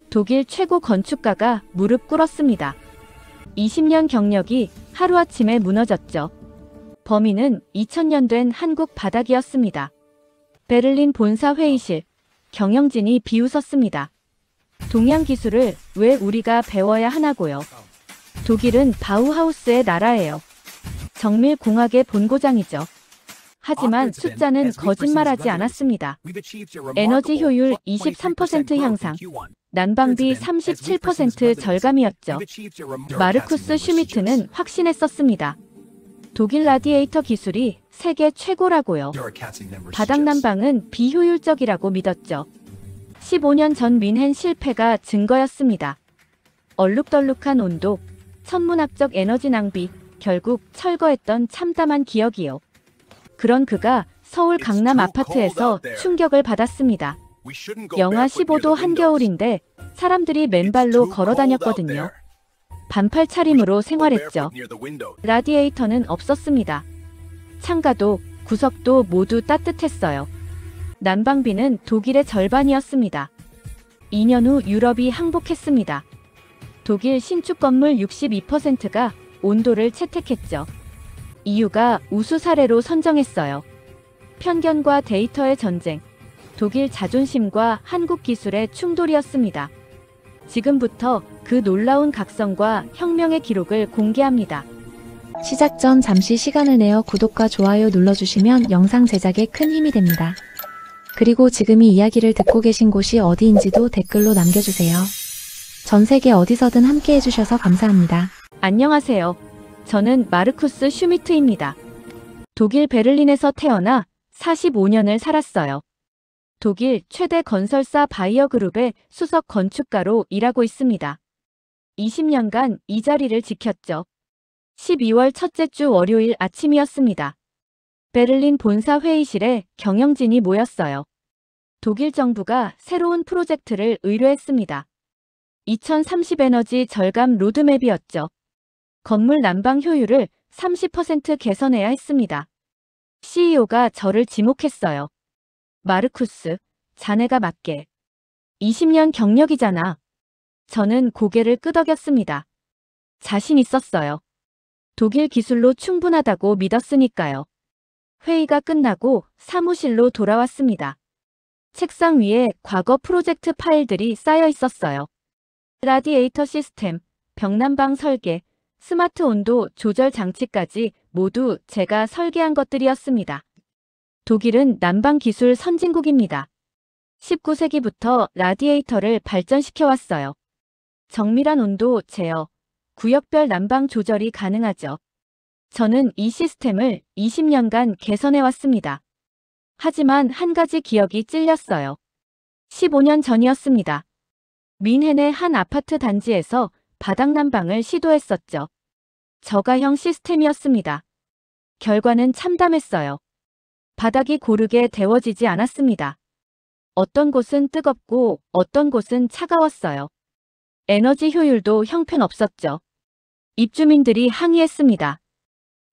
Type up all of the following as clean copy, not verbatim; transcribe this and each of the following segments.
독일 최고 건축가가 무릎 꿇었습니다. 20년 경력이 하루아침에 무너졌죠. 범인은 2000년 된 한국 바닥이었습니다. 베를린 본사 회의실, 경영진이 비웃었습니다. 동양 기술을 왜 우리가 배워야 하나고요. 독일은 바우하우스의 나라예요. 정밀공학의 본고장이죠. 하지만 숫자는 거짓말하지 않았습니다. 에너지 효율 23% 향상, 난방비 37% 절감이었죠. 마르쿠스 슈미트는 확신했었습니다. 독일 라디에이터 기술이 세계 최고라고요. 바닥 난방은 비효율적이라고 믿었죠. 15년 전 민헨 실패가 증거였습니다. 얼룩덜룩한 온도, 천문학적 에너지 낭비, 결국 철거했던 참담한 기억이요. 그런 그가 서울 강남 아파트에서 충격을 받았습니다. 영하 15도 한겨울인데 사람들이 맨발로 걸어 다녔거든요. 반팔 차림으로 생활했죠. 라디에이터는 없었습니다. 창가도 구석도 모두 따뜻했어요. 난방비는 독일의 절반이었습니다. 2년 후 유럽이 항복했습니다. 독일 신축 건물 62%가 온도를 채택했죠. 이유가 우수 사례로 선정했어요. 편견과 데이터의 전쟁, 독일 자존심과 한국 기술의 충돌이었습니다. 지금부터 그 놀라운 각성과 혁명의 기록을 공개합니다. 시작 전 잠시 시간을 내어 구독과 좋아요 눌러주시면 영상 제작에 큰 힘이 됩니다. 그리고 지금 이 이야기를 듣고 계신 곳이 어디인지도 댓글로 남겨주세요. 전 세계 어디서든 함께 해주셔서 감사합니다. 안녕하세요. 저는 마르쿠스 슈미트입니다. 독일 베를린에서 태어나 45년을 살았어요. 독일 최대 건설사 바이어 그룹의 수석 건축가로 일하고 있습니다. 20년간 이 자리를 지켰죠. 12월 첫째 주 월요일 아침이었습니다. 베를린 본사 회의실에 경영진이 모였어요. 독일 정부가 새로운 프로젝트를 의뢰했습니다. 2030 에너지 절감 로드맵이었죠. 건물 난방 효율을 30% 개선해야 했습니다. CEO가 저를 지목했어요. 마르쿠스, 자네가 맡게. 20년 경력이잖아. 저는 고개를 끄덕였습니다. 자신 있었어요. 독일 기술로 충분하다고 믿었으니까요. 회의가 끝나고 사무실로 돌아왔습니다. 책상 위에 과거 프로젝트 파일들이 쌓여 있었어요. 라디에이터 시스템, 벽난방 설계, 스마트 온도 조절 장치까지 모두 제가 설계한 것들이었습니다. 독일은 난방 기술 선진국입니다. 19세기부터 라디에이터를 발전시켜왔어요. 정밀한 온도 제어, 구역별 난방 조절이 가능하죠. 저는 이 시스템을 20년간 개선해왔습니다. 하지만 한 가지 기억이 찔렸어요. 15년 전이었습니다. 민헨의 한 아파트 단지에서 바닥 난방을 시도했었죠. 저가형 시스템이었습니다. 결과는 참담했어요. 바닥이 고르게 데워지지 않았습니다. 어떤 곳은 뜨겁고 어떤 곳은 차가웠어요. 에너지 효율도 형편없었죠. 입주민들이 항의했습니다.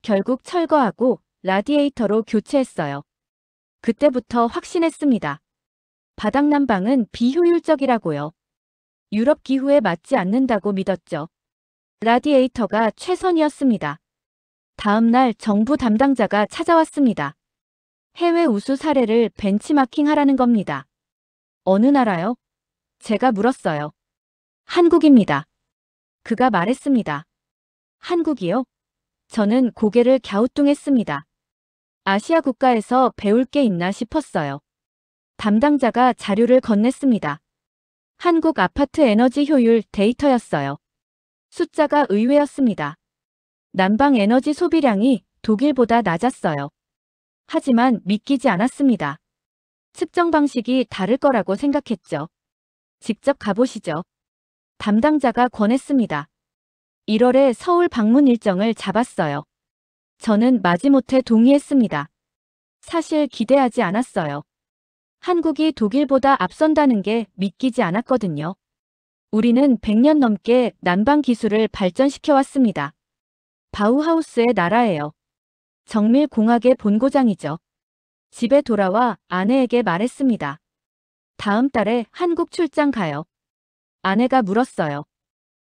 결국 철거하고 라디에이터로 교체했어요. 그때부터 확신했습니다. 바닥 난방은 비효율적이라고요. 유럽 기후에 맞지 않는다고 믿었죠. 라디에이터가 최선이었습니다. 다음 날 정부 담당자가 찾아왔습니다. 해외 우수 사례를 벤치마킹하라는 겁니다. 어느 나라요? 제가 물었어요. 한국입니다. 그가 말했습니다. 한국이요? 저는 고개를 갸우뚱했습니다. 아시아 국가에서 배울 게 있나 싶었어요. 담당자가 자료를 건넸습니다. 한국 아파트 에너지 효율 데이터였어요. 숫자가 의외였습니다. 난방 에너지 소비량이 독일보다 낮았어요. 하지만 믿기지 않았습니다. 측정 방식이 다를 거라고 생각했죠. 직접 가보시죠. 담당자가 권했습니다. 1월에 서울 방문 일정을 잡았어요. 저는 마지못해 동의했습니다. 사실 기대하지 않았어요. 한국이 독일보다 앞선다는 게 믿기지 않았거든요. 우리는 100년 넘게 난방 기술을 발전시켜왔습니다. 바우하우스의 나라예요. 정밀공학의 본고장이죠. 집에 돌아와 아내에게 말했습니다. 다음 달에 한국 출장 가요. 아내가 물었어요.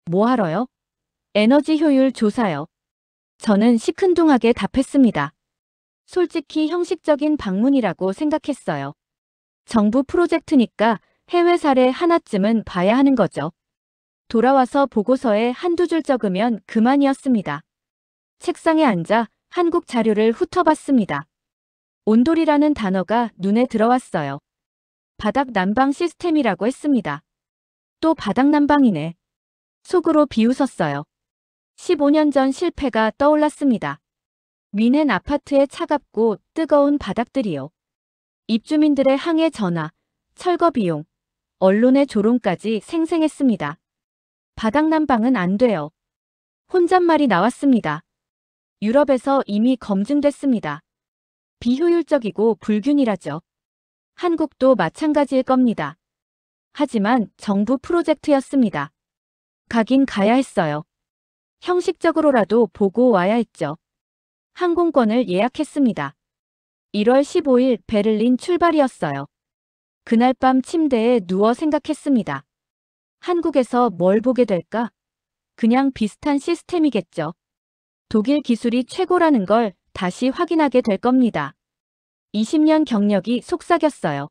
뭐 하러요? 에너지 효율 조사요. 저는 시큰둥하게 답했습니다. 솔직히 형식적인 방문이라고 생각했어요. 정부 프로젝트니까 해외 사례 하나쯤은 봐야 하는 거죠. 돌아와서 보고서에 한두 줄 적으면 그만이었습니다. 책상에 앉아 한국 자료를 훑어봤습니다. 온돌이라는 단어가 눈에 들어왔어요. 바닥 난방 시스템이라고 했습니다. 또 바닥 난방이네. 속으로 비웃었어요. 15년 전 실패가 떠올랐습니다. 미넨 아파트의 차갑고 뜨거운 바닥들이요. 입주민들의 항해 전화, 철거 비용, 언론의 조롱까지 생생했습니다. 바닥 난방은 안 돼요. 혼잣말이 나왔습니다. 유럽에서 이미 검증됐습니다. 비효율적이고 불균이라죠. 한국도 마찬가지일 겁니다. 하지만 정부 프로젝트였습니다. 가긴 가야 했어요. 형식적으로라도 보고 와야 했죠. 항공권을 예약했습니다. 1월 15일 베를린 출발이었어요. 그날 밤 침대에 누워 생각했습니다. 한국에서 뭘 보게 될까? 그냥 비슷한 시스템이겠죠. 독일 기술이 최고라는 걸 다시 확인하게 될 겁니다. 20년 경력이 속삭였어요.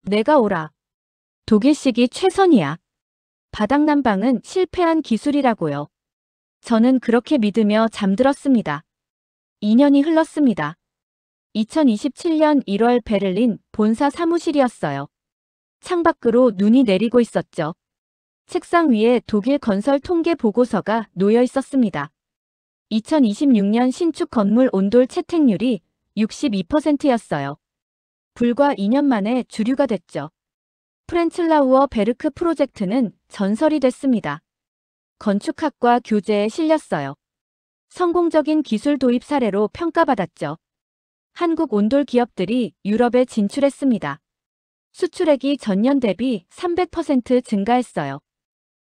내가 오라. 독일식이 최선이야. 바닥 난방은 실패한 기술이라고요. 저는 그렇게 믿으며 잠들었습니다. 2년이 흘렀습니다. 2027년 1월 베를린 본사 사무실이었어요. 창밖으로 눈이 내리고 있었죠. 책상 위에 독일 건설 통계 보고서가 놓여 있었습니다. 2026년 신축 건물 온돌 채택률이 62%였어요. 불과 2년 만에 주류가 됐죠. 프렌틀라우어 베르크 프로젝트는 전설이 됐습니다. 건축학과 교재에 실렸어요. 성공적인 기술 도입 사례로 평가받았죠. 한국 온돌 기업들이 유럽에 진출했습니다. 수출액이 전년 대비 300% 증가했어요.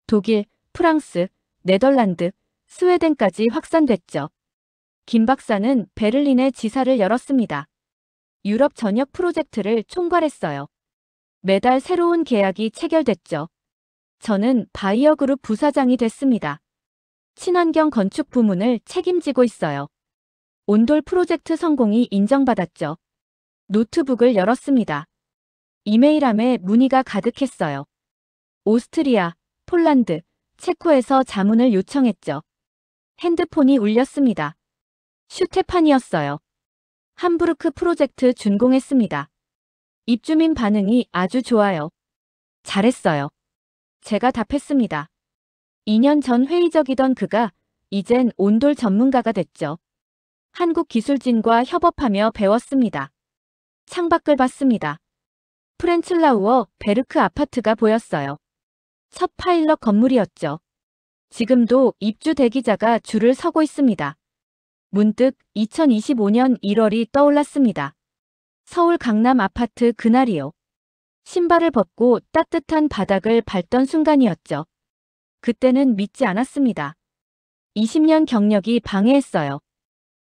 독일, 프랑스, 네덜란드, 스웨덴까지 확산됐죠. 김 박사는 베를린에 지사를 열었습니다. 유럽 전역 프로젝트를 총괄했어요. 매달 새로운 계약이 체결됐죠. 저는 바이어그룹 부사장이 됐습니다. 친환경 건축 부문을 책임지고 있어요. 온돌 프로젝트 성공이 인정받았죠. 노트북을 열었습니다. 이메일함에 문의가 가득했어요. 오스트리아, 폴란드, 체코에서 자문을 요청했죠. 핸드폰이 울렸습니다. 슈테판이었어요. 함부르크 프로젝트 준공했습니다. 입주민 반응이 아주 좋아요. 잘했어요. 제가 답했습니다. 2년 전 회의적이던 그가 이젠 온돌 전문가가 됐죠. 한국 기술진과 협업하며 배웠습니다. 창밖을 봤습니다. 프렌틀라우어 베르크 아파트가 보였어요. 첫 파일럿 건물이었죠. 지금도 입주 대기자가 줄을 서고 있습니다. 문득 2025년 1월이 떠올랐습니다. 서울 강남 아파트 그날이요. 신발을 벗고 따뜻한 바닥을 밟던 순간이었죠. 그때는 믿지 않았습니다. 20년 경력이 방해했어요.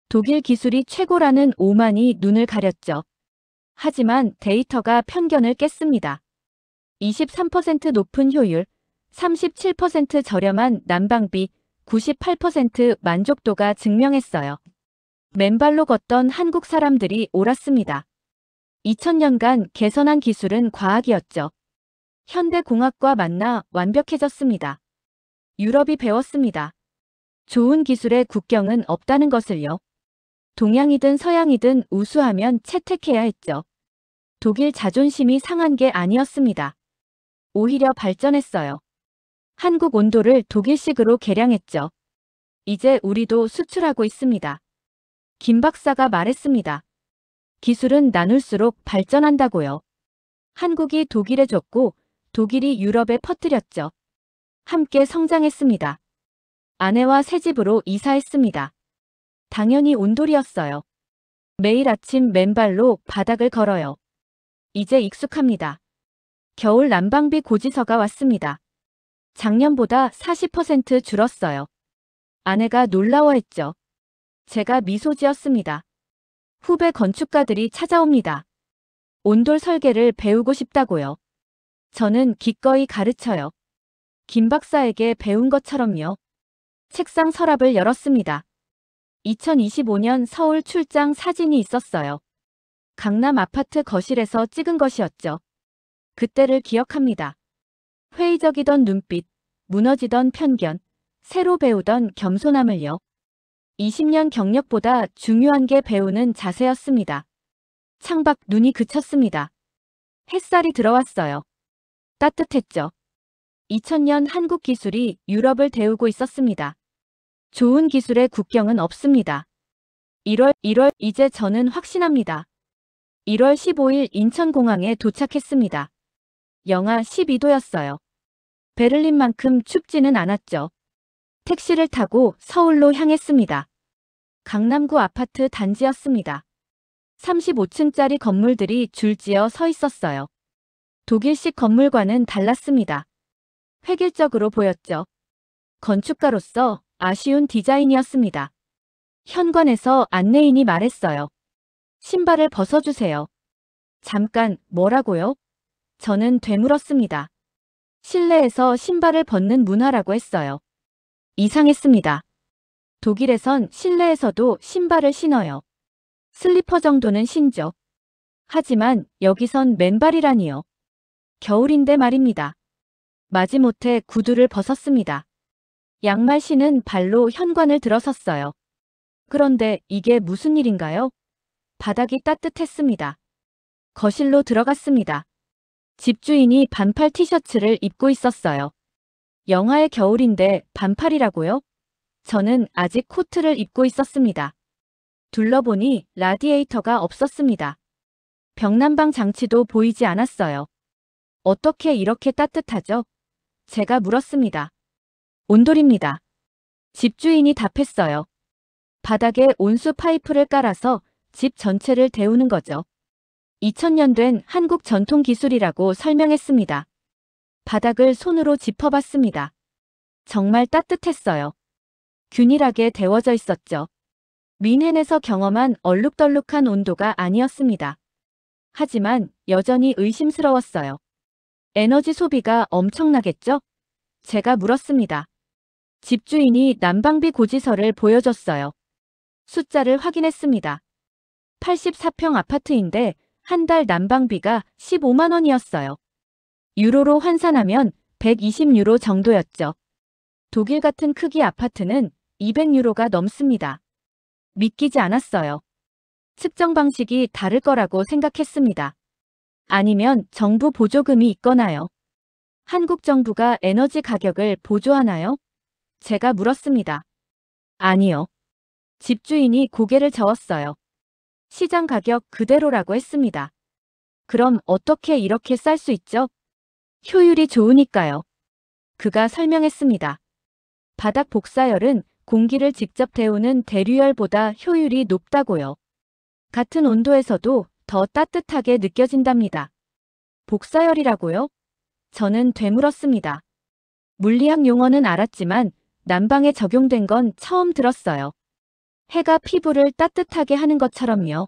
독일 기술이 최고라는 오만이 눈을 가렸죠. 하지만 데이터가 편견을 깼습니다. 23% 높은 효율, 37% 저렴한 난방비, 98% 만족도가 증명했어요. 맨발로 걷던 한국 사람들이 옳았습니다. 2000년간 개선한 기술은 과학이었죠. 현대공학과 만나 완벽해졌습니다. 유럽이 배웠습니다. 좋은 기술의 국경은 없다는 것을요. 동양이든 서양이든 우수하면 채택해야 했죠. 독일 자존심이 상한 게 아니었습니다. 오히려 발전했어요. 한국 온도를 독일식으로 개량했죠. 이제 우리도 수출하고 있습니다. 김 박사가 말했습니다. 기술은 나눌수록 발전한다고요. 한국이 독일에 줬고 독일이 유럽에 퍼뜨렸죠. 함께 성장했습니다. 아내와 새 집으로 이사했습니다. 당연히 온돌이었어요. 매일 아침 맨발로 바닥을 걸어요. 이제 익숙합니다. 겨울 난방비 고지서가 왔습니다. 작년보다 40% 줄었어요. 아내가 놀라워했죠. 제가 미소 지었습니다. 후배 건축가들이 찾아옵니다. 온돌 설계를 배우고 싶다고요. 저는 기꺼이 가르쳐요. 김 박사에게 배운 것처럼요. 책상 서랍을 열었습니다. 2025년 서울 출장 사진이 있었어요. 강남 아파트 거실에서 찍은 것이었죠. 그때를 기억합니다. 회의적이던 눈빛, 무너지던 편견, 새로 배우던 겸손함을요. 20년 경력보다 중요한 게 배우는 자세였습니다. 창밖 눈이 그쳤습니다. 햇살이 들어왔어요. 따뜻했죠. 2000년 한국 기술이 유럽을 데우고 있었습니다. 좋은 기술의 국경은 없습니다. 1월 이제 저는 확신합니다. 1월 15일 인천공항에 도착했습니다. 영하 12도였어요. 베를린만큼 춥지는 않았죠. 택시를 타고 서울로 향했습니다. 강남구 아파트 단지였습니다. 35층짜리 건물들이 줄지어 서 있었어요. 독일식 건물과는 달랐습니다. 획일적으로 보였죠. 건축가로서 아쉬운 디자인이었습니다. 현관에서 안내인이 말했어요. 신발을 벗어주세요. 잠깐, 뭐라고요? 저는 되물었습니다. 실내에서 신발을 벗는 문화라고 했어요. 이상했습니다. 독일에선 실내에서도 신발을 신어요. 슬리퍼 정도는 신죠. 하지만 여기선 맨발이라니요. 겨울인데 말입니다. 마지못해 구두를 벗었습니다. 양말 신은 발로 현관을 들어섰어요. 그런데 이게 무슨 일인가요? 바닥이 따뜻했습니다. 거실로 들어갔습니다. 집주인이 반팔 티셔츠를 입고 있었어요. 영하의 겨울인데 반팔이라고요? 저는 아직 코트를 입고 있었습니다. 둘러보니 라디에이터가 없었습니다. 벽난방 장치도 보이지 않았어요. 어떻게 이렇게 따뜻하죠? 제가 물었습니다. 온돌입니다. 집주인이 답했어요. 바닥에 온수 파이프를 깔아서 집 전체를 데우는 거죠. 2000년 된 한국 전통 기술이라고 설명했습니다. 바닥을 손으로 짚어봤습니다. 정말 따뜻했어요. 균일하게 데워져 있었죠. 뮌헨에서 경험한 얼룩덜룩한 온도가 아니었습니다. 하지만 여전히 의심스러웠어요. 에너지 소비가 엄청나겠죠? 제가 물었습니다. 집주인이 난방비 고지서를 보여줬어요. 숫자를 확인했습니다. 84평 아파트인데 한 달 난방비가 15만 원이었어요. 유로로 환산하면 120유로 정도였죠. 독일 같은 크기 아파트는 200유로가 넘습니다. 믿기지 않았어요. 측정 방식이 다를 거라고 생각했습니다. 아니면 정부 보조금이 있거나요? 한국 정부가 에너지 가격을 보조하나요? 제가 물었습니다. 아니요. 집주인이 고개를 저었어요. 시장 가격 그대로라고 했습니다. 그럼 어떻게 이렇게 쌀 수 있죠? 효율이 좋으니까요. 그가 설명했습니다. 바닥 복사열은 공기를 직접 데우는 대류열보다 효율이 높다고요. 같은 온도에서도 더 따뜻하게 느껴진답니다. 복사열이라고요? 저는 되물었습니다. 물리학 용어는 알았지만 난방에 적용된 건 처음 들었어요. 해가 피부를 따뜻하게 하는 것처럼요.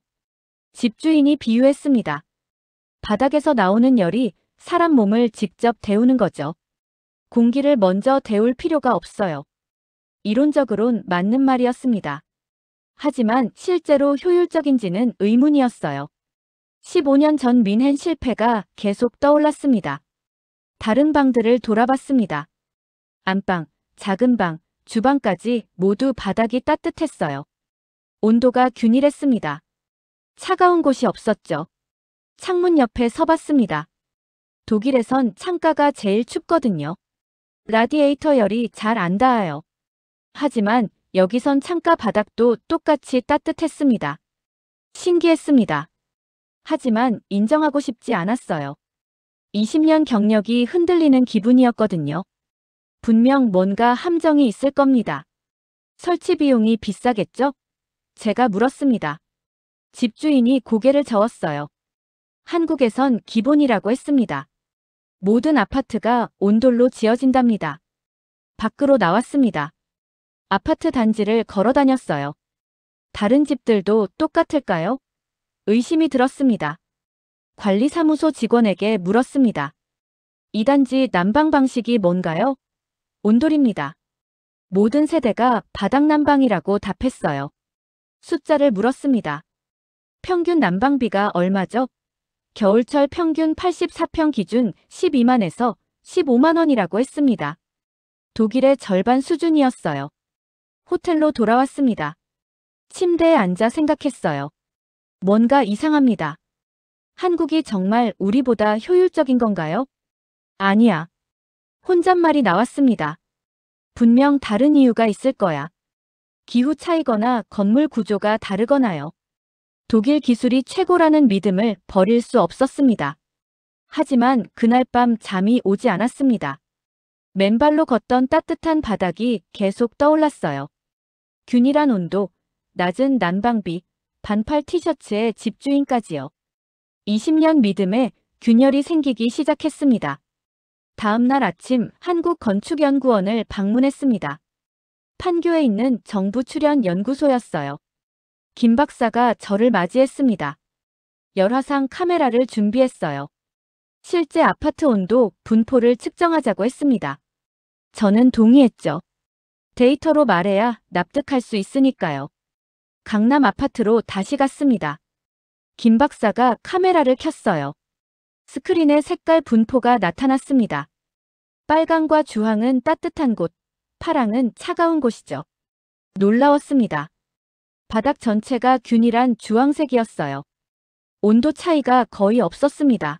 집주인이 비유했습니다. 바닥에서 나오는 열이 사람 몸을 직접 데우는 거죠. 공기를 먼저 데울 필요가 없어요. 이론적으론 맞는 말이었습니다. 하지만 실제로 효율적인지는 의문이었어요. 15년 전 뮌헨 실패가 계속 떠올랐습니다. 다른 방들을 돌아봤습니다. 안방, 작은 방, 주방까지 모두 바닥이 따뜻했어요. 온도가 균일했습니다. 차가운 곳이 없었죠. 창문 옆에 서봤습니다. 독일에선 창가가 제일 춥거든요. 라디에이터 열이 잘 안 닿아요. 하지만 여기선 창가 바닥도 똑같이 따뜻했습니다. 신기했습니다. 하지만 인정하고 싶지 않았어요. 20년 경력이 흔들리는 기분이었거든요. 분명 뭔가 함정이 있을 겁니다. 설치 비용이 비싸겠죠? 제가 물었습니다. 집주인이 고개를 저었어요. 한국에선 기본이라고 했습니다. 모든 아파트가 온돌로 지어진답니다. 밖으로 나왔습니다. 아파트 단지를 걸어 다녔어요. 다른 집들도 똑같을까요? 의심이 들었습니다. 관리사무소 직원에게 물었습니다. 이 단지 난방 방식이 뭔가요? 온돌입니다. 모든 세대가 바닥난방이라고 답했어요. 숫자를 물었습니다. 평균 난방비가 얼마죠? 겨울철 평균 84평 기준 12만에서 15만 원이라고 했습니다. 독일의 절반 수준이었어요. 호텔로 돌아왔습니다. 침대에 앉아 생각했어요. 뭔가 이상합니다. 한국이 정말 우리보다 효율적인 건가요? 아니야. 혼잣말이 나왔습니다. 분명 다른 이유가 있을 거야. 기후 차이거나 건물 구조가 다르거나요. 독일 기술이 최고라는 믿음을 버릴 수 없었습니다. 하지만 그날 밤 잠이 오지 않았습니다. 맨발로 걷던 따뜻한 바닥이 계속 떠올랐어요. 균일한 온도, 낮은 난방비, 반팔 티셔츠의 집주인까지요. 20년 믿음에 균열이 생기기 시작했습니다. 다음 날 아침 한국건축연구원을 방문했습니다. 판교에 있는 정부 출연 연구소였어요. 김 박사가 저를 맞이했습니다. 열화상 카메라를 준비했어요. 실제 아파트 온도 분포를 측정하자고 했습니다. 저는 동의했죠. 데이터로 말해야 납득할 수 있으니까요. 강남 아파트로 다시 갔습니다. 김 박사가 카메라를 켰어요. 스크린에 색깔 분포가 나타났습니다. 빨강과 주황은 따뜻한 곳, 파랑은 차가운 곳이죠. 놀라웠습니다. 바닥 전체가 균일한 주황색이었어요. 온도 차이가 거의 없었습니다.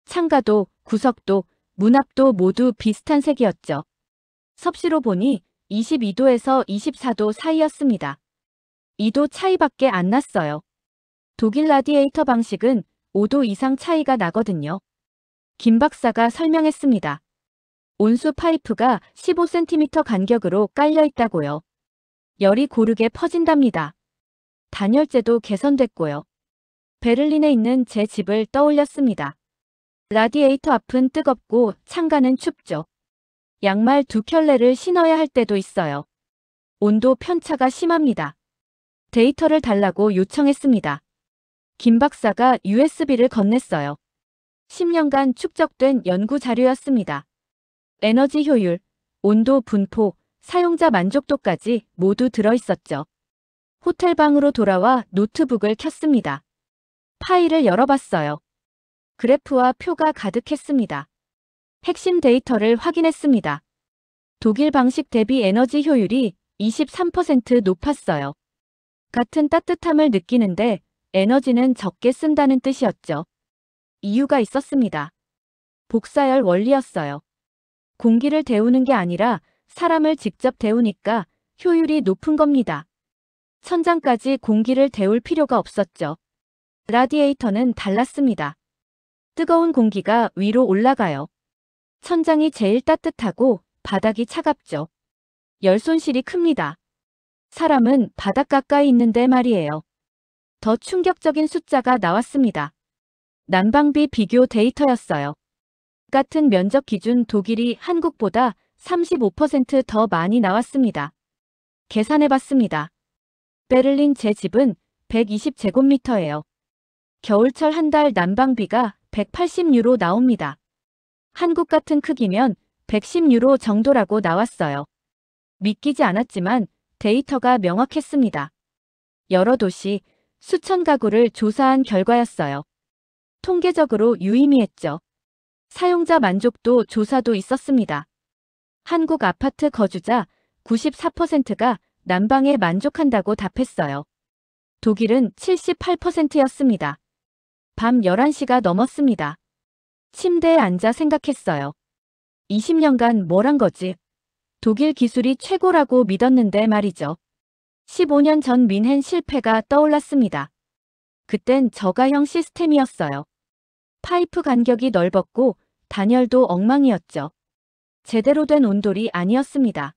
창가도, 구석도, 문 앞도 모두 비슷한 색이었죠. 섭씨로 보니 22도에서 24도 사이였습니다. 2도 차이밖에 안 났어요. 독일 라디에이터 방식은 5도 이상 차이가 나거든요. 김 박사가 설명했습니다. 온수 파이프가 15cm 간격으로 깔려 있다고요. 열이 고르게 퍼진답니다. 단열재도 개선됐고요. 베를린에 있는 제 집을 떠올렸습니다. 라디에이터 앞은 뜨겁고 창가는 춥죠. 양말 2켤레를 신어야 할 때도 있어요. 온도 편차가 심합니다. 데이터를 달라고 요청했습니다. 김 박사가 USB를 건넸어요. 10년간 축적된 연구 자료였습니다. 에너지 효율, 온도 분포, 사용자 만족도까지 모두 들어있었죠. 호텔 방으로 돌아와 노트북을 켰습니다. 파일을 열어봤어요. 그래프와 표가 가득했습니다. 핵심 데이터를 확인했습니다. 독일 방식 대비 에너지 효율이 23% 높았어요. 같은 따뜻함을 느끼는데 에너지는 적게 쓴다는 뜻이었죠. 이유가 있었습니다. 복사열 원리였어요. 공기를 데우는 게 아니라 사람을 직접 데우니까 효율이 높은 겁니다. 천장까지 공기를 데울 필요가 없었죠. 라디에이터는 달랐습니다. 뜨거운 공기가 위로 올라가요. 천장이 제일 따뜻하고 바닥이 차갑죠. 열 손실이 큽니다. 사람은 바닥 가까이 있는데 말이에요. 더 충격적인 숫자가 나왔습니다. 난방비 비교 데이터였어요. 같은 면적 기준 독일이 한국보다 35% 많이 나왔습니다. 계산해봤습니다. 베를린 제 집은 120제곱미터예요. 겨울철 한 달 난방비가 180유로 나옵니다. 한국 같은 크기면 110유로 정도라고 나왔어요. 믿기지 않았지만 데이터가 명확했습니다. 여러 도시, 수천 가구를 조사한 결과였어요. 통계적으로 유의미했죠. 사용자 만족도 조사도 있었습니다. 한국 아파트 거주자 94%가 난방에 만족한다고 답했어요. 독일은 78%였습니다. 밤 11시가 넘었습니다. 침대에 앉아 생각했어요. 20년간 뭘 한 거지? 독일 기술이 최고라고 믿었는데 말이죠. 15년 전 민헨 실패가 떠올랐습니다. 그땐 저가형 시스템이었어요. 파이프 간격이 넓었고 단열도 엉망이었죠. 제대로 된 온돌이 아니었습니다.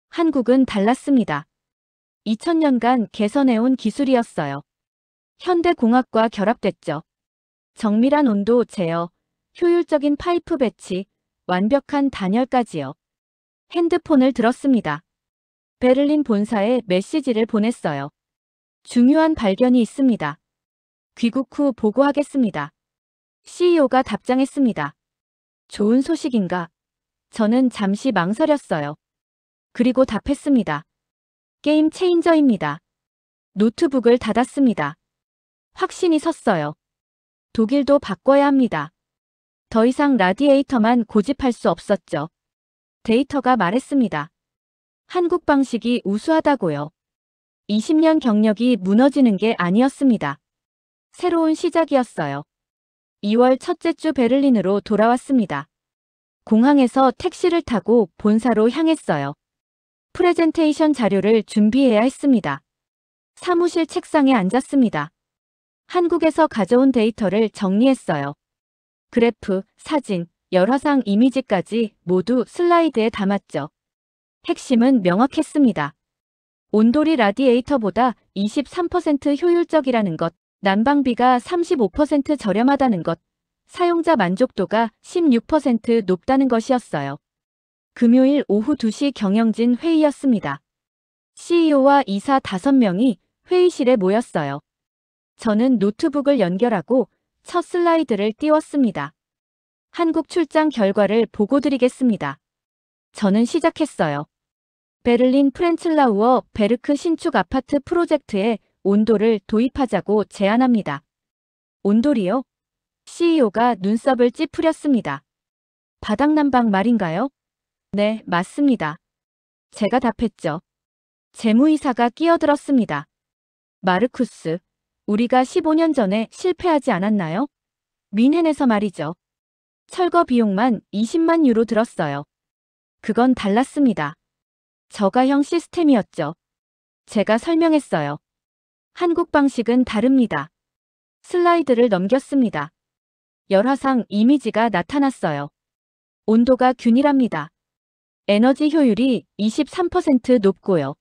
한국은 달랐습니다. 2000년간 개선해온 기술이었어요. 현대공학과 결합됐죠. 정밀한 온도 제어, 효율적인 파이프 배치, 완벽한 단열까지요. 핸드폰을 들었습니다. 베를린 본사에 메시지를 보냈어요. 중요한 발견이 있습니다. 귀국 후 보고하겠습니다. CEO가 답장했습니다. 좋은 소식인가? 저는 잠시 망설였어요. 그리고 답했습니다. 게임 체인저입니다. 노트북을 닫았습니다. 확신이 섰어요. 독일도 바꿔야 합니다. 더 이상 라디에이터만 고집할 수 없었죠. 데이터가 말했습니다. 한국 방식이 우수하다고요. 20년 경력이 무너지는 게 아니었습니다. 새로운 시작이었어요. 2월 첫째 주 베를린으로 돌아왔습니다. 공항에서 택시를 타고 본사로 향했어요. 프레젠테이션 자료를 준비해야 했습니다. 사무실 책상에 앉았습니다. 한국에서 가져온 데이터를 정리했어요. 그래프, 사진, 열화상 이미지까지 모두 슬라이드에 담았죠. 핵심은 명확했습니다. 온돌이 라디에이터보다 23% 효율적이라는 것, 난방비가 35% 저렴하다는 것, 사용자 만족도가 16% 높다는 것이었어요. 금요일 오후 2시 경영진 회의였습니다. CEO와 이사 5명이 회의실에 모였어요. 저는 노트북을 연결하고 첫 슬라이드를 띄웠습니다. 한국 출장 결과를 보고드리겠습니다. 저는 시작했어요. 베를린 프렌틀라우어 베르크 신축 아파트 프로젝트에 온돌을 도입하자고 제안합니다. 온돌이요? CEO가 눈썹을 찌푸렸습니다. 바닥난방 말인가요? 네, 맞습니다. 제가 답했죠. 재무이사가 끼어들었습니다. 마르쿠스, 우리가 15년 전에 실패하지 않았나요? 뮌헨에서 말이죠. 철거 비용만 20만 유로 들었어요. 그건 달랐습니다. 저가형 시스템이었죠. 제가 설명했어요. 한국 방식은 다릅니다. 슬라이드를 넘겼습니다. 열화상 이미지가 나타났어요. 온도가 균일합니다. 에너지 효율이 23% 높고요.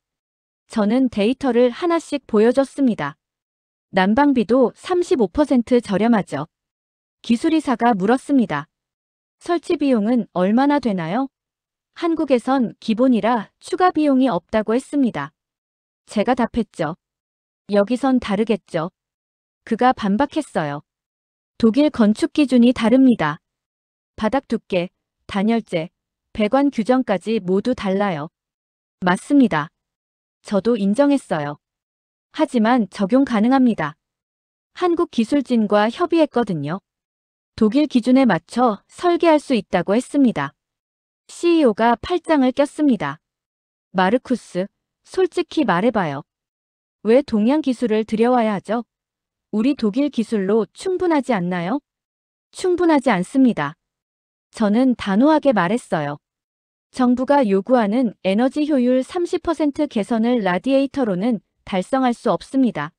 저는 데이터를 하나씩 보여줬습니다. 난방비도 35% 저렴하죠. 기술이사가 물었습니다. 설치 비용은 얼마나 되나요? 한국에선 기본이라 추가 비용이 없다고 했습니다. 제가 답했죠. 여기선 다르겠죠. 그가 반박했어요. 독일 건축 기준이 다릅니다. 바닥 두께, 단열재, 배관 규정까지 모두 달라요. 맞습니다. 저도 인정했어요. 하지만 적용 가능합니다. 한국 기술진과 협의했거든요. 독일 기준에 맞춰 설계할 수 있다고 했습니다. CEO가 팔짱을 꼈습니다. 마르쿠스, 솔직히 말해봐요. 왜 동양 기술을 들여와야 하죠? 우리 독일 기술로 충분하지 않나요? 충분하지 않습니다. 저는 단호하게 말했어요. 정부가 요구하는 에너지 효율 30% 개선을 라디에이터로는 달성할 수 없습니다.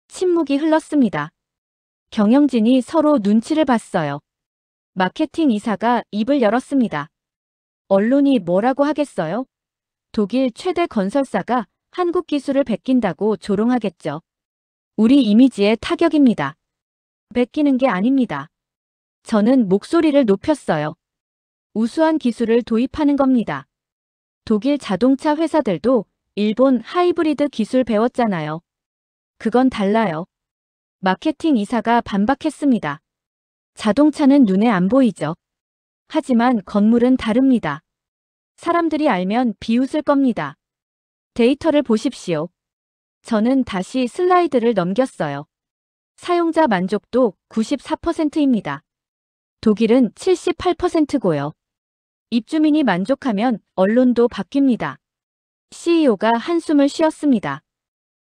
침묵이 흘렀습니다. 경영진이 서로 눈치를 봤어요. 마케팅 이사가 입을 열었습니다. 언론이 뭐라고 하겠어요? 독일 최대 건설사가 한국 기술을 베낀다고 조롱하겠죠. 우리 이미지에 타격입니다. 베끼는 게 아닙니다. 저는 목소리를 높였어요. 우수한 기술을 도입하는 겁니다. 독일 자동차 회사들도 일본 하이브리드 기술 배웠잖아요. 그건 달라요. 마케팅 이사가 반박했습니다. 자동차는 눈에 안 보이죠. 하지만 건물은 다릅니다. 사람들이 알면 비웃을 겁니다. 데이터를 보십시오. 저는 다시 슬라이드를 넘겼어요. 사용자 만족도 94%입니다. 독일은 78%고요. 입주민이 만족하면 언론도 바뀝니다. CEO가 한숨을 쉬었습니다.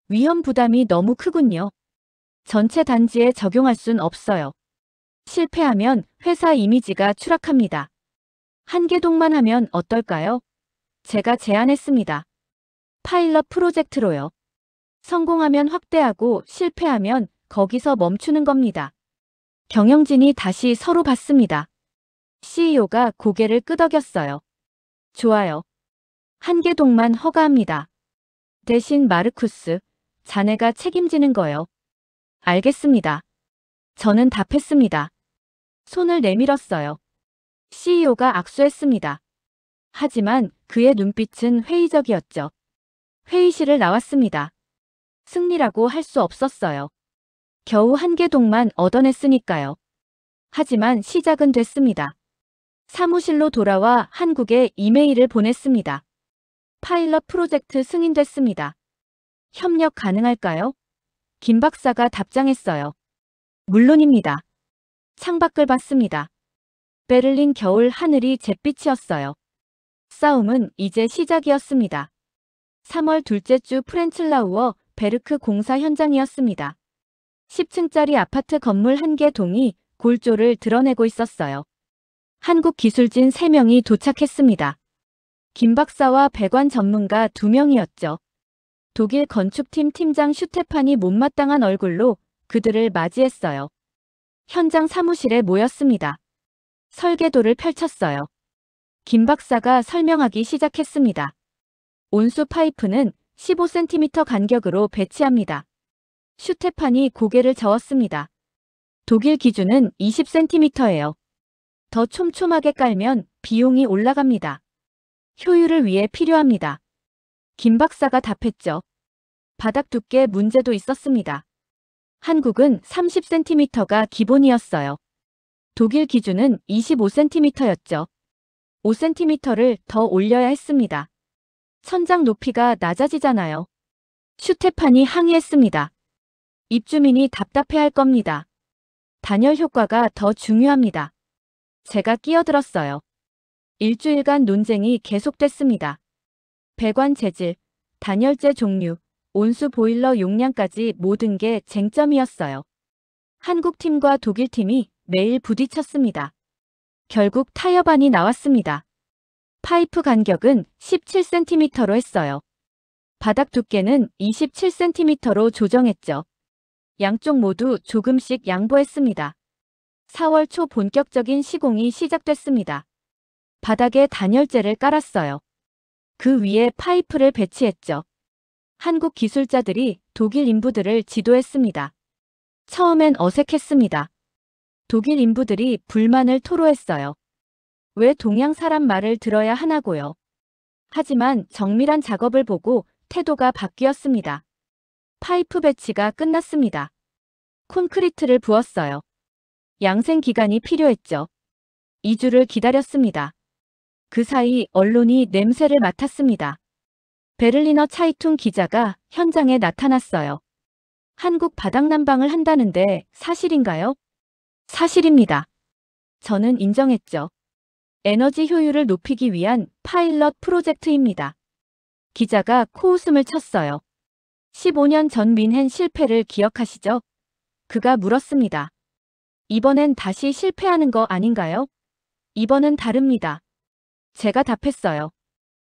위험 부담이 너무 크군요. 전체 단지에 적용할 순 없어요. 실패하면 회사 이미지가 추락합니다. 한개동만 하면 어떨까요? 제가 제안했습니다. 파일럿 프로젝트로요. 성공하면 확대하고 실패하면 거기서 멈추는 겁니다. 경영진이 다시 서로 봤습니다. CEO가 고개를 끄덕였어요. 좋아요. 한개동만 허가합니다. 대신 마르쿠스, 자네가 책임지는 거요. 알겠습니다. 저는 답했습니다. 손을 내밀었어요. CEO가 악수했습니다. 하지만 그의 눈빛은 회의적이었죠. 회의실을 나왔습니다. 승리라고 할 수 없었어요. 겨우 한개동만 얻어냈으니까요. 하지만 시작은 됐습니다. 사무실로 돌아와 한국에 이메일을 보냈습니다. 파일럿 프로젝트 승인됐습니다. 협력 가능할까요? 김 박사가 답장했어요. 물론입니다. 창밖을 봤습니다. 베를린 겨울 하늘이 잿빛이었어요. 싸움은 이제 시작이었습니다. 3월 둘째 주 프렌틀라우어 베르크 공사 현장이었습니다. 10층짜리 아파트 건물 한 개 동이 골조를 드러내고 있었어요. 한국 기술진 3명이 도착했습니다. 김 박사와 배관 전문가 2명이었죠. 독일 건축팀 팀장 슈테판이 못마땅한 얼굴로 그들을 맞이했어요. 현장 사무실에 모였습니다. 설계도를 펼쳤어요. 김 박사가 설명하기 시작했습니다. 온수 파이프는 15cm 간격으로 배치합니다. 슈테판이 고개를 저었습니다. 독일 기준은 20cm예요. 더 촘촘하게 깔면 비용이 올라갑니다. 효율을 위해 필요합니다. 김 박사가 답했죠. 바닥 두께 문제도 있었습니다. 한국은 30cm가 기본이었어요. 독일 기준은 25cm였죠. 5cm를 더 올려야 했습니다. 천장 높이가 낮아지잖아요. 슈테판이 항의했습니다. 입주민이 답답해할 겁니다. 단열 효과가 더 중요합니다. 제가 끼어들었어요. 일주일간 논쟁이 계속됐습니다. 배관 재질, 단열재 종류, 온수 보일러 용량까지 모든 게 쟁점이었어요. 한국 팀과 독일 팀이 매일 부딪혔습니다. 결국 타협안이 나왔습니다. 파이프 간격은 17cm로 했어요. 바닥 두께는 27cm로 조정했죠. 양쪽 모두 조금씩 양보했습니다. 4월 초 본격적인 시공이 시작됐습니다. 바닥에 단열재를 깔았어요. 그 위에 파이프를 배치했죠. 한국 기술자들이 독일 인부들을 지도했습니다. 처음엔 어색했습니다. 독일 인부들이 불만을 토로했어요. 왜 동양 사람 말을 들어야 하나고요. 하지만 정밀한 작업을 보고 태도가 바뀌었습니다. 파이프 배치가 끝났습니다. 콘크리트를 부었어요. 양생 기간이 필요했죠. 2주를 기다렸습니다. 그 사이 언론이 냄새를 맡았습니다. 베를리너 차이퉁 기자가 현장에 나타났어요. 한국 바닥 난방을 한다는데 사실인가요? 사실입니다. 저는 인정했죠. 에너지 효율을 높이기 위한 파일럿 프로젝트입니다. 기자가 코웃음을 쳤어요. 15년 전 민헨 실패를 기억하시죠? 그가 물었습니다. 이번엔 다시 실패하는 거 아닌가요? 이번은 다릅니다. 제가 답했어요.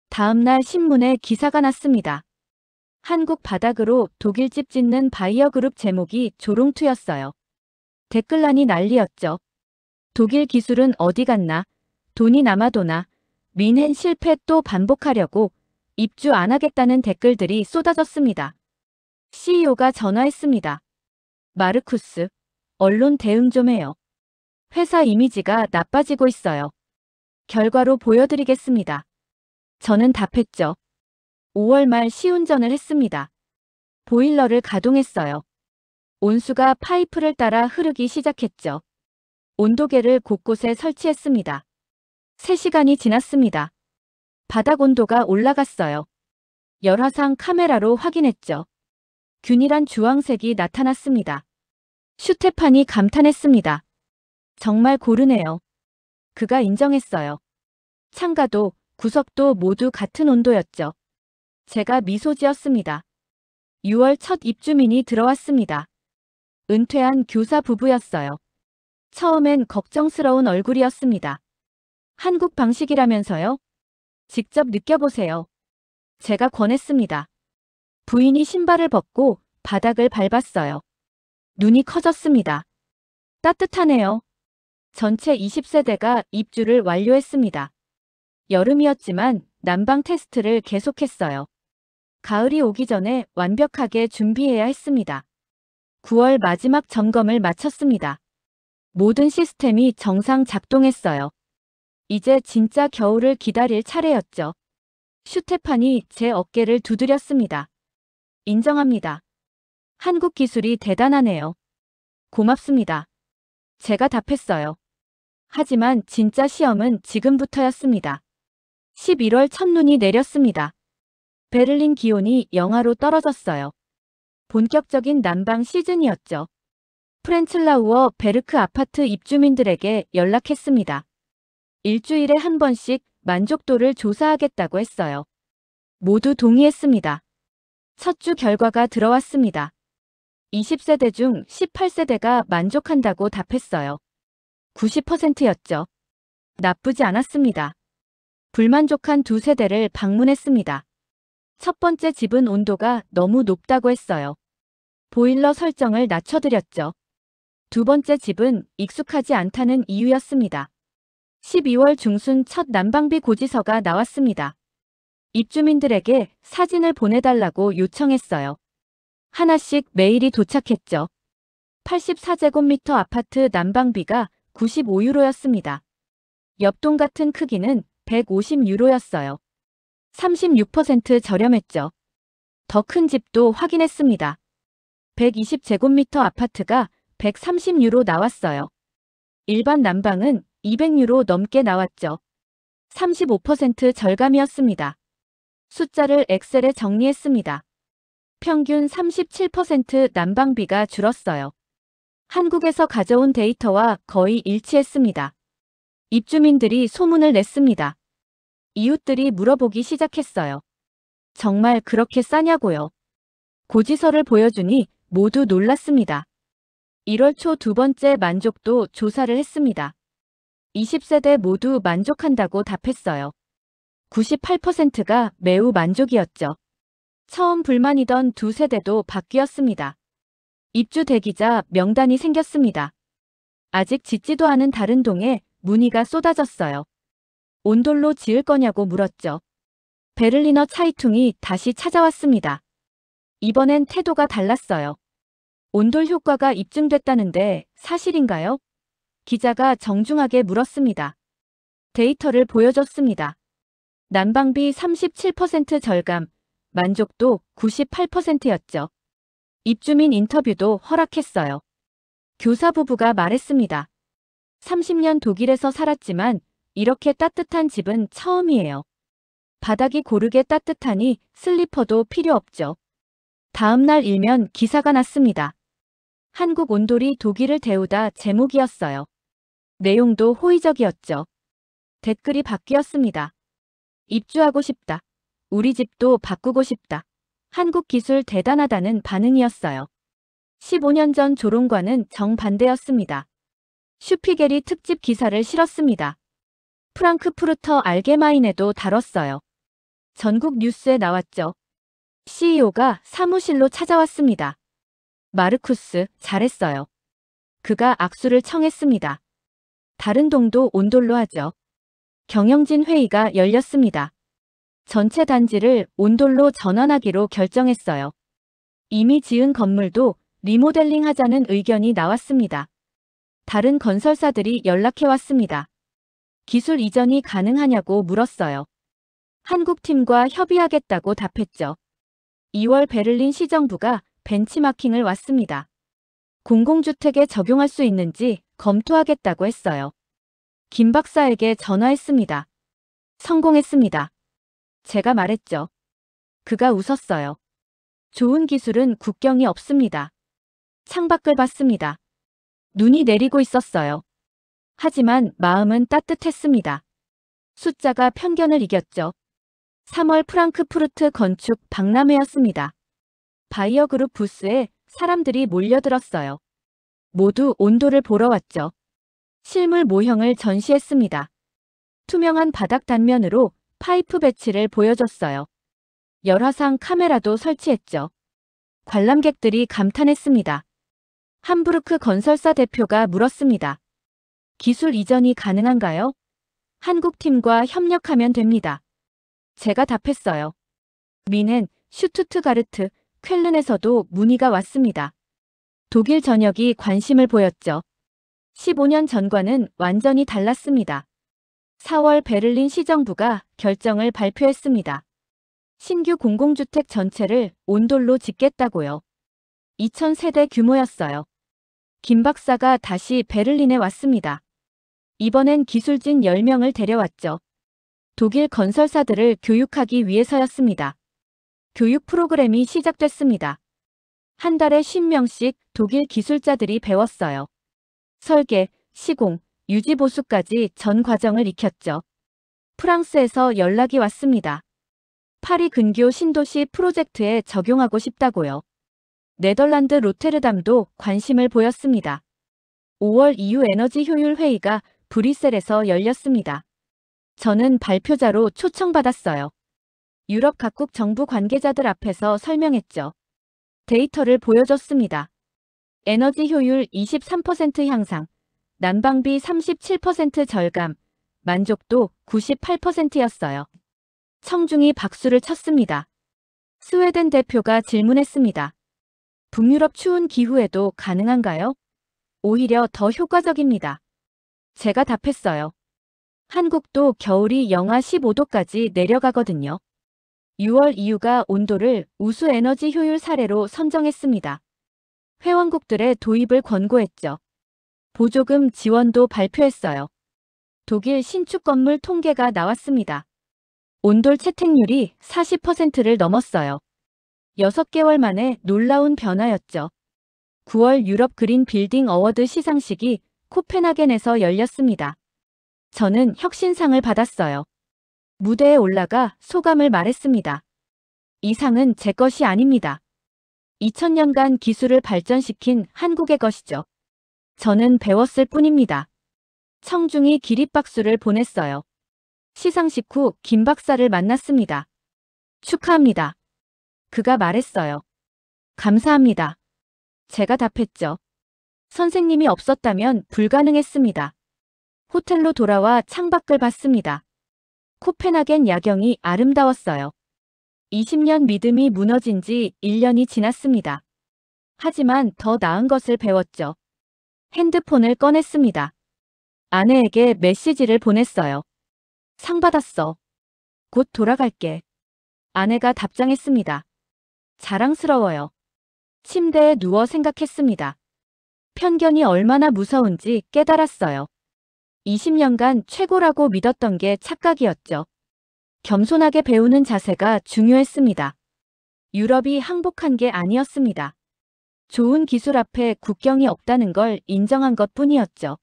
다음 날 신문에 기사가 났습니다. 한국 바닥으로 독일집 짓는 바이어 그룹 제목이 조롱투였어요. 댓글란이 난리였죠. 독일 기술은 어디 갔나? 돈이 남아도나? 민헨 실패 또 반복하려고 입주 안 하겠다는 댓글들이 쏟아졌습니다. CEO가 전화했습니다. 마르쿠스, 언론 대응 좀 해요. 회사 이미지가 나빠지고 있어요. 결과로 보여드리겠습니다. 저는 답했죠. 5월 말 시운전을 했습니다. 보일러를 가동했어요. 온수가 파이프를 따라 흐르기 시작했죠. 온도계를 곳곳에 설치했습니다. 3시간이 지났습니다. 바닥 온도가 올라갔어요. 열화상 카메라로 확인했죠. 균일한 주황색이 나타났습니다. 슈테판이 감탄했습니다. 정말 고르네요. 그가 인정했어요. 창가도 구석도 모두 같은 온도였죠. 제가 미소 지었습니다. 6월 첫 입주민이 들어왔습니다. 은퇴한 교사 부부였어요. 처음엔 걱정스러운 얼굴이었습니다. 한국 방식이라면서요? 직접 느껴보세요. 제가 권했습니다. 부인이 신발을 벗고 바닥을 밟았어요. 눈이 커졌습니다. 따뜻하네요. 전체 20세대가 입주를 완료했습니다. 여름이었지만 난방 테스트를 계속했어요. 가을이 오기 전에 완벽하게 준비해야 했습니다. 9월 마지막 점검을 마쳤습니다. 모든 시스템이 정상 작동했어요. 이제 진짜 겨울을 기다릴 차례였죠. 슈테판이 제 어깨를 두드렸습니다. 인정합니다. 한국 기술이 대단하네요. 고맙습니다. 제가 답했어요. 하지만 진짜 시험은 지금부터였습니다. 11월 첫눈이 내렸습니다. 베를린 기온이 영하로 떨어졌어요. 본격적인 난방 시즌이었죠. 프렌틀라우어 베르크 아파트 입주민들에게 연락했습니다. 일주일에 한 번씩 만족도를 조사하겠다고 했어요. 모두 동의했습니다. 첫 주 결과가 들어왔습니다. 20세대 중 18세대가 만족한다고 답했어요. 90%였죠. 나쁘지 않았습니다. 불만족한 두 세대를 방문했습니다. 첫 번째 집은 온도가 너무 높다고 했어요. 보일러 설정을 낮춰드렸죠. 두 번째 집은 익숙하지 않다는 이유였습니다. 12월 중순 첫 난방비 고지서가 나왔습니다. 입주민들에게 사진을 보내달라고 요청했어요. 하나씩 메일이 도착했죠. 84제곱미터 아파트 난방비가 95유로였습니다. 옆동 같은 크기는 150유로였어요. 36% 저렴했죠. 더 큰 집도 확인했습니다. 120제곱미터 아파트가 130유로 나왔어요. 일반 난방은 200유로 넘게 나왔죠. 35% 절감이었습니다. 숫자를 엑셀에 정리했습니다. 평균 37% 난방비가 줄었어요. 한국에서 가져온 데이터와 거의 일치했습니다. 입주민들이 소문을 냈습니다. 이웃들이 물어보기 시작했어요. 정말 그렇게 싸냐고요? 고지서를 보여주니 모두 놀랐습니다. 1월 초 두 번째 만족도 조사를 했습니다. 20세대 모두 만족한다고 답했어요. 98%가 매우 만족이었죠. 처음 불만이던 두 세대도 바뀌었습니다. 입주 대기자 명단이 생겼습니다. 아직 짓지도 않은 다른 동에 문의가 쏟아졌어요. 온돌로 지을 거냐고 물었죠. 베를리너 차이퉁이 다시 찾아왔습니다. 이번엔 태도가 달랐어요. 온돌 효과가 입증됐다는데 사실인가요? 기자가 정중하게 물었습니다. 데이터를 보여줬습니다. 난방비 37% 절감, 만족도 98%였죠. 입주민 인터뷰도 허락했어요. 교사 부부가 말했습니다. 30년 독일에서 살았지만 이렇게 따뜻한 집은 처음이에요. 바닥이 고르게 따뜻하니 슬리퍼도 필요 없죠. 다음 날 일면 기사가 났습니다. 한국 온돌이 독일을 데우다 제목이었어요. 내용도 호의적이었죠. 댓글이 바뀌었습니다. 입주하고 싶다. 우리 집도 바꾸고 싶다. 한국 기술 대단하다는 반응이었어요. 15년 전 조롱과는 정반대였습니다. 슈피겔이 특집 기사를 실었습니다. 프랑크푸르터 알게마인에도 다뤘어요. 전국 뉴스에 나왔죠. CEO가 사무실로 찾아왔습니다. 마르쿠스, 잘했어요. 그가 악수를 청했습니다. 다른 동도 온돌로 하죠. 경영진 회의가 열렸습니다. 전체 단지를 온돌로 전환하기로 결정했어요. 이미 지은 건물도 리모델링 하자는 의견이 나왔습니다. 다른 건설사들이 연락해왔습니다. 기술 이전이 가능하냐고 물었어요. 한국팀과 협의하겠다고 답했죠. 2월 베를린 시정부가 벤치마킹을 왔습니다. 공공주택에 적용할 수 있는지 검토하겠다고 했어요. 김 박사에게 전화했습니다. 성공했습니다. 제가 말했죠. 그가 웃었어요. 좋은 기술은 국경이 없습니다. 창밖을 봤습니다. 눈이 내리고 있었어요. 하지만 마음은 따뜻했습니다. 숫자가 편견을 이겼죠. 3월 프랑크푸르트 건축 박람회였습니다. 바이어 그룹 부스에 사람들이 몰려들었어요. 모두 온도를 보러 왔죠. 실물 모형을 전시했습니다. 투명한 바닥 단면으로 파이프 배치를 보여줬어요. 열화상 카메라도 설치했죠. 관람객들이 감탄했습니다. 함부르크 건설사 대표가 물었습니다. 기술 이전이 가능한가요? 한국팀과 협력하면 됩니다. 제가 답했어요. 미넨, 슈투트가르트, 쾰른에서도 문의가 왔습니다. 독일 전역이 관심을 보였죠. 15년 전과는 완전히 달랐습니다. 4월 베를린 시정부가 결정을 발표했습니다. 신규 공공주택 전체를 온돌로 짓겠다고요. 2000세대 규모였어요. 김 박사가 다시 베를린에 왔습니다. 이번엔 기술진 10명을 데려왔죠. 독일 건설사들을 교육하기 위해서였습니다. 교육 프로그램이 시작됐습니다. 한 달에 10명씩 독일 기술자들이 배웠어요. 설계, 시공, 유지 보수까지 전 과정을 익혔죠. 프랑스에서 연락이 왔습니다. 파리 근교 신도시 프로젝트에 적용하고 싶다고요. 네덜란드 로테르담도 관심을 보였습니다. 5월 EU 에너지 효율 회의가 브뤼셀에서 열렸습니다. 저는 발표자로 초청받았어요. 유럽 각국 정부 관계자들 앞에서 설명했죠. 데이터를 보여줬습니다. 에너지 효율 23% 향상, 난방비 37% 절감, 만족도 98%였어요. 청중이 박수를 쳤습니다. 스웨덴 대표가 질문했습니다. 북유럽 추운 기후에도 가능한가요? 오히려 더 효과적입니다. 제가 답했어요. 한국도 겨울이 영하 15도까지 내려가거든요. 6월 EU가 온도를 우수 에너지 효율 사례로 선정했습니다. 회원국들의 도입을 권고했죠. 보조금 지원도 발표했어요. 독일 신축 건물 통계가 나왔습니다. 온돌 채택률이 40%를 넘었어요. 6개월 만에 놀라운 변화였죠. 9월 유럽 그린 빌딩 어워드 시상식이 코펜하겐에서 열렸습니다. 저는 혁신상을 받았어요. 무대에 올라가 소감을 말했습니다. 이 상은 제 것이 아닙니다. 2000년간 기술을 발전시킨 한국의 것이죠. 저는 배웠을 뿐입니다. 청중이 기립박수를 보냈어요. 시상식 후 김 박사를 만났습니다. 축하합니다. 그가 말했어요. 감사합니다. 제가 답했죠. 선생님이 없었다면 불가능했습니다. 호텔로 돌아와 창밖을 봤습니다. 코펜하겐 야경이 아름다웠어요. 20년 믿음이 무너진 지 1년이 지났습니다. 하지만 더 나은 것을 배웠죠. 핸드폰을 꺼냈습니다. 아내에게 메시지를 보냈어요. 상 받았어. 곧 돌아갈게. 아내가 답장했습니다. 자랑스러워요. 침대에 누워 생각했습니다. 편견이 얼마나 무서운지 깨달았어요. 20년간 최고라고 믿었던 게 착각이었죠. 겸손하게 배우는 자세가 중요했습니다. 유럽이 항복한 게 아니었습니다. 좋은 기술 앞에 국경이 없다는 걸 인정한 것뿐이었죠.